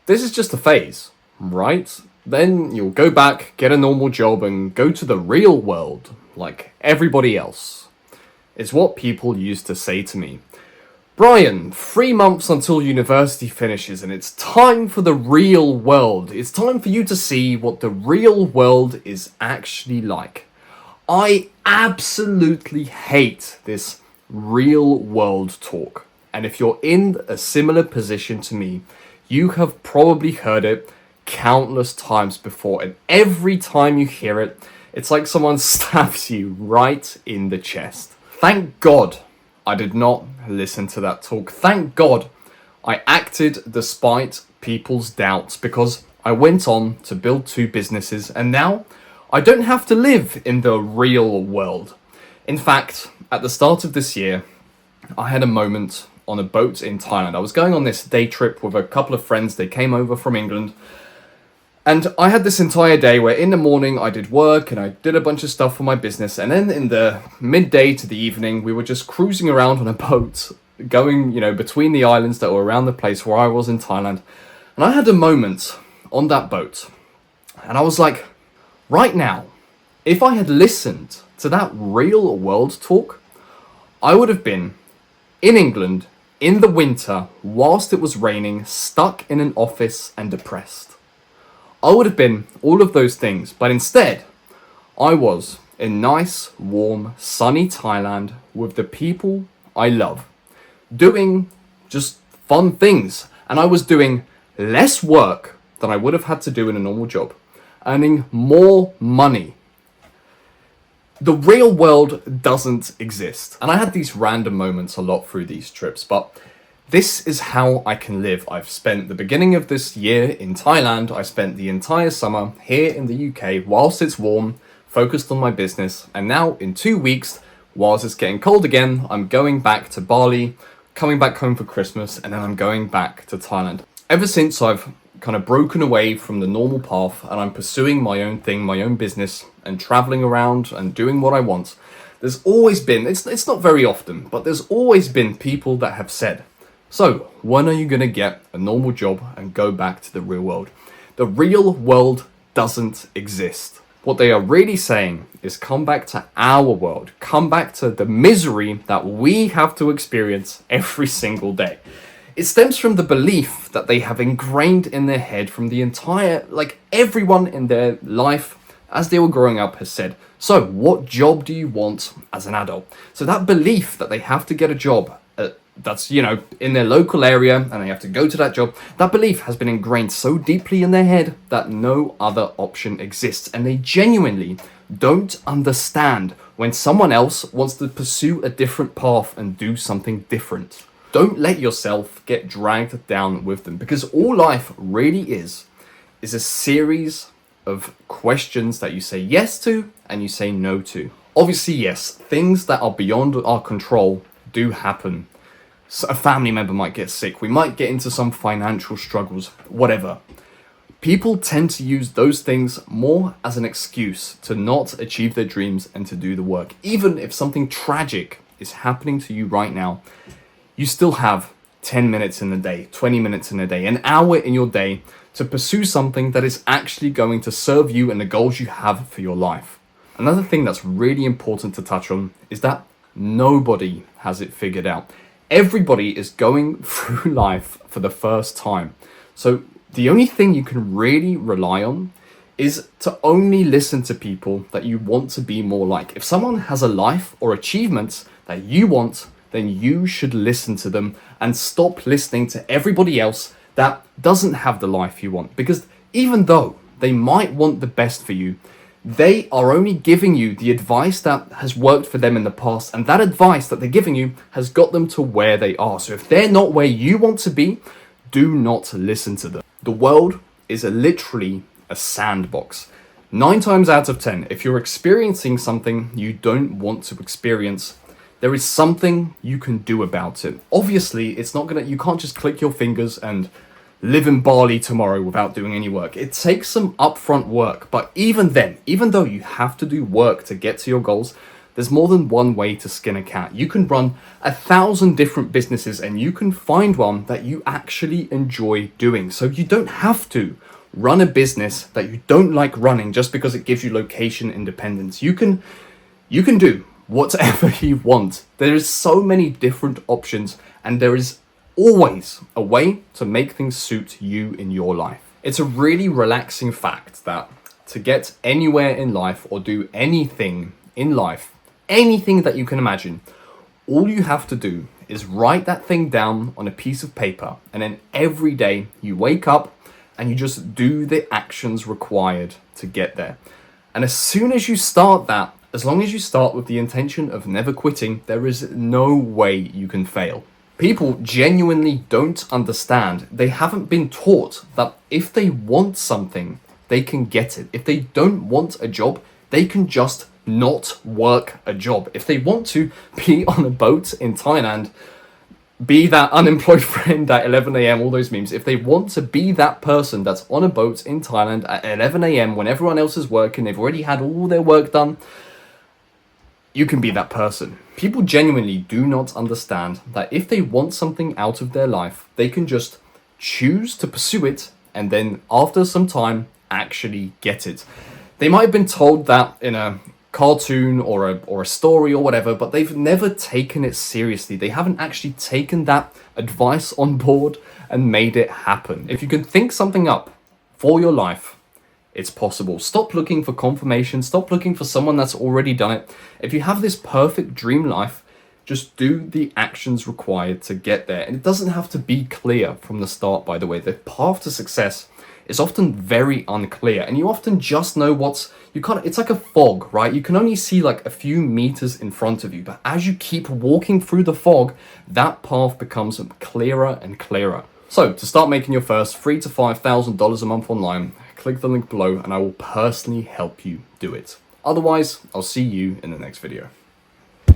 this is just a phase, right? Then you'll go back, get a normal job, and go to the real world like everybody else. It's what people used to say to me. Brian, 3 months until university finishes, and it's time for the real world. It's time for you to see what the real world is actually like. I absolutely hate this real world talk. And if you're in a similar position to me, you have probably heard it countless times before. And every time you hear it, it's like someone stabs you right in the chest. Thank God I did not listen to that talk. Thank God I acted despite people's doubts, because I went on to build 2 businesses, and now I don't have to live in the real world. In fact, at the start of this year, I had a moment on a boat in Thailand. I was going on this day trip with a couple of friends. They came over from England. And I had this entire day where in the morning I did work and I did a bunch of stuff for my business. And then in the midday to the evening, we were just cruising around on a boat, going, between the islands that were around the place where I was in Thailand. And I had a moment on that boat. And I was like, right now, if I had listened to that real world talk, I would have been in England in the winter whilst it was raining, stuck in an office and depressed. I would have been all of those things, but instead, I was in nice, warm, sunny Thailand with the people I love, doing just fun things. And I was doing less work than I would have had to do in a normal job, earning more money. The real world doesn't exist. And I had these random moments a lot through these trips, but this is how I can live. I've spent the beginning of this year in Thailand. I spent the entire summer here in the UK whilst it's warm, focused on my business. And now in 2 weeks, whilst it's getting cold again, I'm going back to Bali, coming back home for Christmas, and then I'm going back to Thailand. Ever since I've kind of broken away from the normal path and I'm pursuing my own thing, my own business, and traveling around and doing what I want, there's always been, it's not very often, but there's always been people that have said, so, when are you going to get a normal job and go back to the real world? The real world doesn't exist. What they are really saying is come back to our world. Come back to the misery that we have to experience every single day. It stems from the belief that they have ingrained in their head from the entire, everyone in their life as they were growing up has said, so what job do you want as an adult? So that belief that they have to get a job that's, in their local area and they have to go to that job, that belief has been ingrained so deeply in their head that no other option exists. And they genuinely don't understand when someone else wants to pursue a different path and do something different. Don't let yourself get dragged down with them, because all life really is a series of questions that you say yes to and you say no to. Obviously, yes, things that are beyond our control do happen. So a family member might get sick, we might get into some financial struggles, whatever. People tend to use those things more as an excuse to not achieve their dreams and to do the work. Even if something tragic is happening to you right now, you still have 10 minutes in the day, 20 minutes in a day, an hour in your day to pursue something that is actually going to serve you and the goals you have for your life. Another thing that's really important to touch on is that nobody has it figured out. Everybody is going through life for the first time. So the only thing you can really rely on is to only listen to people that you want to be more like. If someone has a life or achievements that you want, then you should listen to them and stop listening to everybody else that doesn't have the life you want. Because even though they might want the best for you, they are only giving you the advice that has worked for them in the past, and that advice that they're giving you has got them to where they are. So if they're not where you want to be, do not listen to them. The world is literally a sandbox. 9 times out of 10, if you're experiencing something you don't want to experience, there is something you can do about it. Obviously, you can't just click your fingers and live in Bali tomorrow without doing any work. It takes some upfront work, but even then, even though you have to do work to get to your goals, There's more than one way to skin a cat. You can run 1,000 different businesses and you can find one that you actually enjoy doing. So you don't have to run a business that you don't like running just because it gives you location independence. You can do whatever you want. There is so many different options, and there is always a way to make things suit you in your life. It's a really relaxing fact that to get anywhere in life or do anything in life, anything that you can imagine, all you have to do is write that thing down on a piece of paper, and then every day you wake up and you just do the actions required to get there. And as soon as you start that, as long as you start with the intention of never quitting, there is no way you can fail. People genuinely don't understand. They haven't been taught that if they want something, they can get it. If they don't want a job, they can just not work a job. If they want to be on a boat in Thailand, be that unemployed friend at 11 a.m, all those memes. If they want to be that person that's on a boat in Thailand at 11 a.m. when everyone else is working, they've already had all their work done, you can be that person. People genuinely do not understand that if they want something out of their life, they can just choose to pursue it and then after some time actually get it. They might have been told that in a cartoon or a story or whatever, but they've never taken it seriously. They haven't actually taken that advice on board and made it happen. If you can think something up for your life, it's possible. Stop looking for confirmation. Stop looking for someone that's already done it. If you have this perfect dream life, just do the actions required to get there. And it doesn't have to be clear from the start, by the way. The path to success is often very unclear, and you often just know it's like a fog, right? You can only see like a few meters in front of you, but as you keep walking through the fog, that path becomes clearer and clearer. So to start making your first $3,000 to $5,000 a month online, click the link below and I will personally help you do it. Otherwise, I'll see you in the next video.